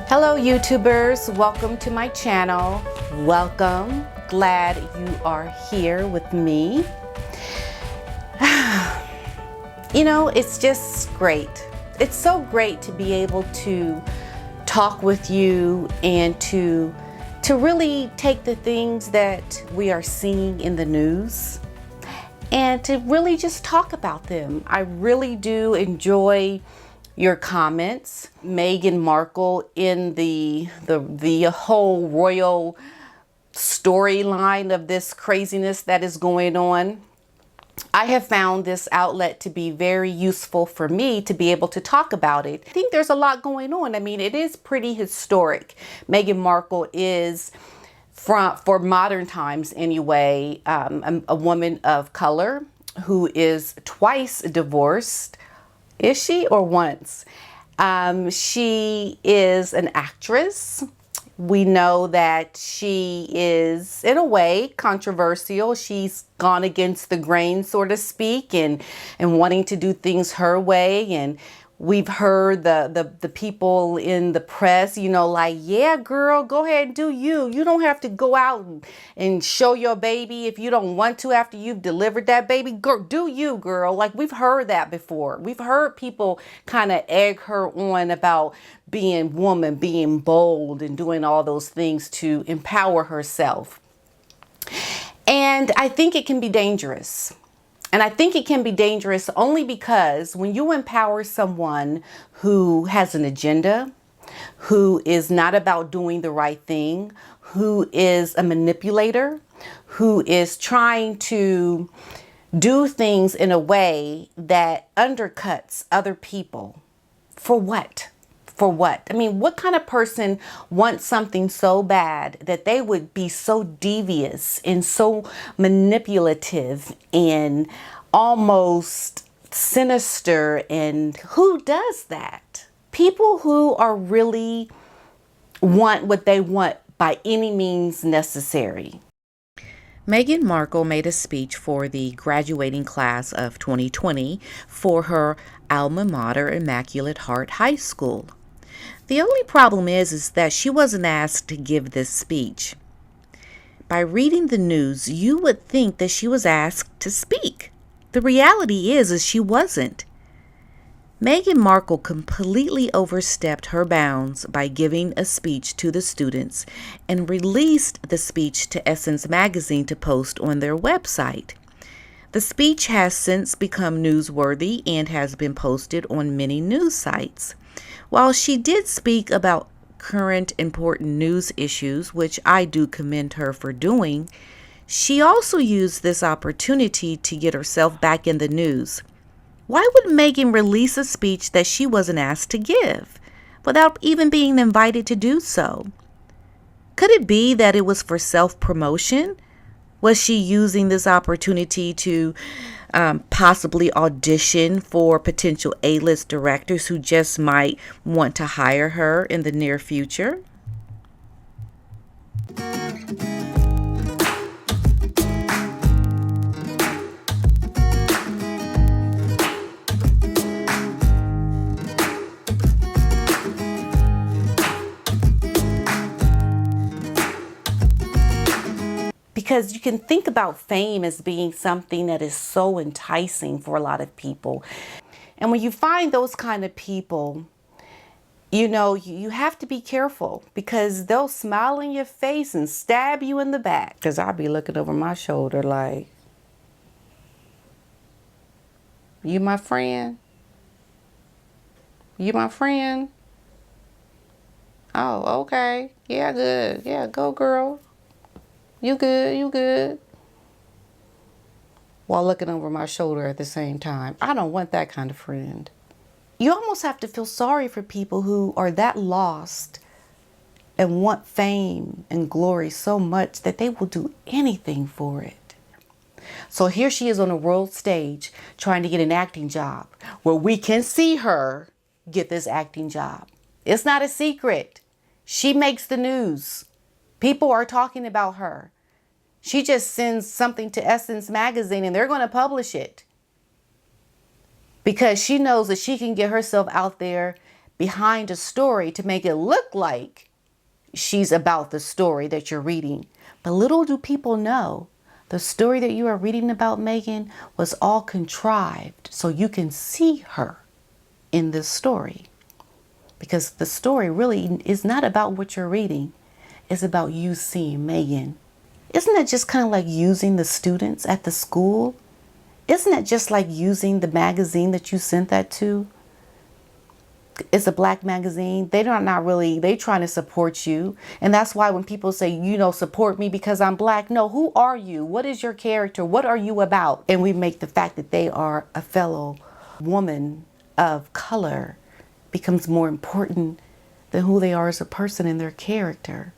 Hello YouTubers, welcome to my channel. Welcome, glad you are here with me. You know, it's just great. It's so great to be able to talk with you and to really take the things that we are seeing in the news and to really just talk about them. I really do enjoy your comments. Meghan Markle in the whole royal storyline of this craziness that is going on. I have found this outlet to be very useful for me to be able to talk about it. I think there's a lot going on. I mean, it is pretty historic. Meghan Markle is, for modern times anyway, a woman of color who is twice divorced. Is she, or once? She is an actress. We know that she is, in a way, controversial. She's gone against the grain, so to speak, and wanting to do things her way. And we've heard the people in the press, you know, like, yeah, girl, go ahead and do you. You don't have to go out and show your baby if you don't want to after you've delivered that baby. Girl, do you, girl. Like, we've heard that before. We've heard people kind of egg her on about being woman, being bold, and doing all those things to empower herself. And I think it can be dangerous. And I think it can be dangerous only because when you empower someone who has an agenda, who is not about doing the right thing, who is a manipulator, who is trying to do things in a way that undercuts other people, for what? For what? I mean, what kind of person wants something so bad that they would be so devious and so manipulative and almost sinister? And who does that? People who are really want what they want by any means necessary. Meghan Markle made a speech for the graduating class of 2020 for her alma mater, Immaculate Heart High School. The only problem is that she wasn't asked to give this speech. By reading the news, you would think that she was asked to speak. The reality is she wasn't. Meghan Markle completely overstepped her bounds by giving a speech to the students and released the speech to Essence magazine to post on their website. The speech has since become newsworthy and has been posted on many news sites. While she did speak about current important news issues, which I do commend her for doing, she also used this opportunity to get herself back in the news. Why would Meghan release a speech that she wasn't asked to give without even being invited to do so? Could it be that it was for self-promotion? Was she using this opportunity to possibly audition for potential A-list directors who just might want to hire her in the near future? Because you can think about fame as being something that is so enticing for a lot of people. And when you find those kind of people, you know, you have to be careful because they'll smile in your face and stab you in the back. Because I'll be looking over my shoulder like, you my friend? You my friend? Oh, okay. Yeah, good. Yeah, go girl. You good, you good. While looking over my shoulder at the same time. I don't want that kind of friend. You almost have to feel sorry for people who are that lost and want fame and glory so much that they will do anything for it. So here she is on a world stage trying to get an acting job where we can see her get this acting job. It's not a secret. She makes the news. People are talking about her. She just sends something to Essence magazine and they're going to publish it because she knows that she can get herself out there behind a story to make it look like she's about the story that you're reading. But little do people know, the story that you are reading about Meghan was all contrived so you can see her in this story. Because the story really is not about what you're reading. It's about you seeing Meghan. Isn't that just kind of like using the students at the school? Isn't that just like using the magazine that you sent that to? It's a black magazine. They're not really, they trying to support you. And that's why when people say, you know, support me because I'm black. No, who are you? What is your character? What are you about? And we make the fact that they are a fellow woman of color becomes more important than who they are as a person and their character.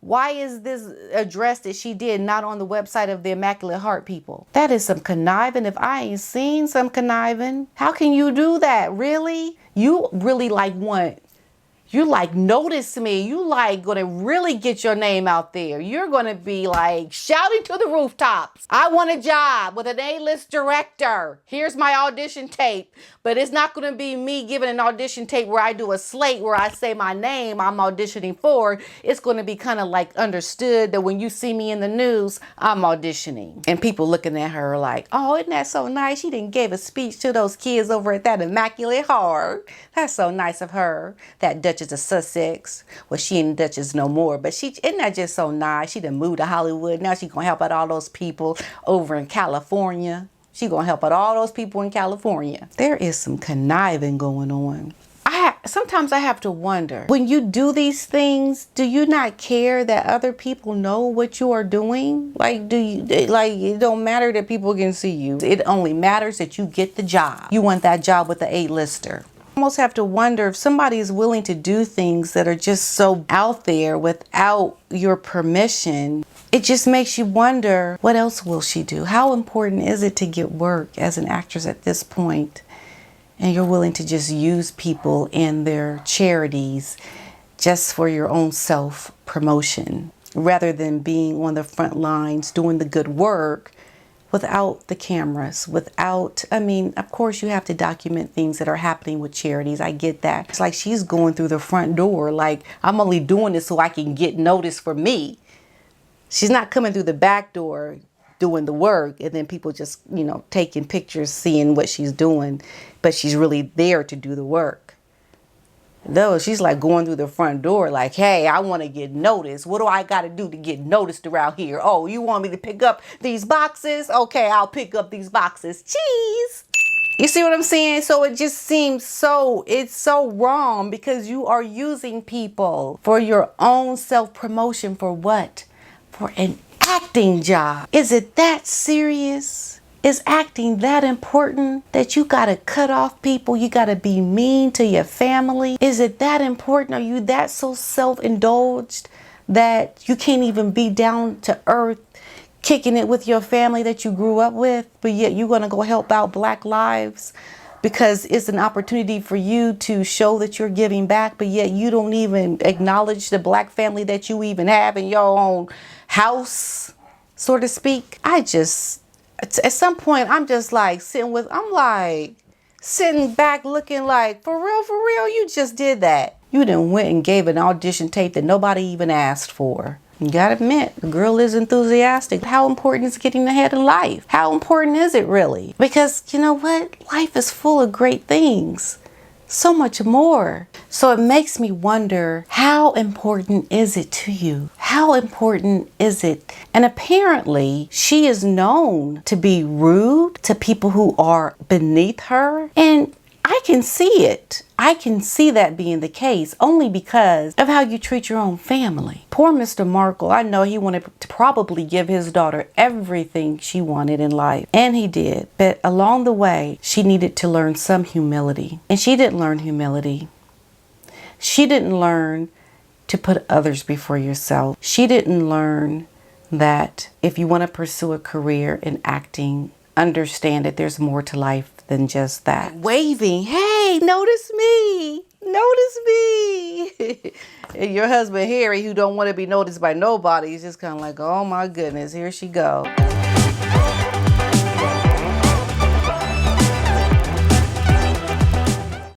Why is this address that she did not on the website of the Immaculate Heart people? That is some conniving. If I ain't seen some conniving, how can you do that? Really? You really like want, you like notice me. You like gonna really get your name out there. You're gonna be like shouting to the rooftops. I want a job with an A-list director. Here's my audition tape. But it's not gonna be me giving an audition tape where I do a slate where I say my name I'm auditioning for. It's gonna be kind of like understood that when you see me in the news, I'm auditioning. And people looking at her like, oh, isn't that so nice? She didn't give a speech to those kids over at that Immaculate Heart. That's so nice of her. That Duchess of Sussex. Well, she ain't Duchess no more, but she, isn't that just so nice? She done moved to Hollywood. Now she gonna help out all those people over in California. She gonna help out all those people in California. There is some conniving going on. Sometimes I have to wonder, when you do these things, do you not care that other people know what you are doing? Like, it don't matter that people can see you. It only matters that you get the job. You want that job with the A-lister. Almost have to wonder if somebody is willing to do things that are just so out there without your permission. It just makes you wonder, what else will she do? How important is it to get work as an actress at this point? And you're willing to just use people in their charities just for your own self-promotion, rather than being on the front lines doing the good work without the cameras, without, I mean, of course you have to document things that are happening with charities. I get that. It's like she's going through the front door. Like, I'm only doing this so I can get noticed for me. She's not coming through the back door doing the work and then people just, you know, taking pictures, seeing what she's doing, but she's really there to do the work. No, she's like going through the front door like, hey, I want to get noticed. What do I got to do to get noticed around here? Oh, you want me to pick up these boxes? Okay, I'll pick up these boxes. Cheese. You see what I'm saying? So it just seems it's so wrong because you are using people for your own self-promotion. For what? For an acting job. Is it that serious? Is acting that important that you gotta cut off people? You gotta be mean to your family? Is it that important? Are you that so self-indulged that you can't even be down to earth, kicking it with your family that you grew up with, but yet you're gonna go help out Black lives because it's an opportunity for you to show that you're giving back, but yet you don't even acknowledge the Black family that you even have in your own house, so to speak? At some point, I'm just like sitting back looking like, for real, you just did that. You done went and gave an audition tape that nobody even asked for. You gotta admit, the girl is enthusiastic. How important is getting ahead in life? How important is it really? Because you know what? Life is full of great things. So much more. So it makes me wonder, how important is it to you? How important is it? And apparently she is known to be rude to people who are beneath her. And I can see it. I can see that being the case only because of how you treat your own family. Poor Mr. Markle, I know he wanted to probably give his daughter everything she wanted in life. And he did. But along the way, she needed to learn some humility. And she didn't learn humility. She didn't learn to put others before yourself. She didn't learn that if you want to pursue a career in acting, understand that there's more to life than just that. Waving, hey, notice me, notice me. And your husband Harry, who don't want to be noticed by nobody, is just kind of like, oh my goodness, here she go.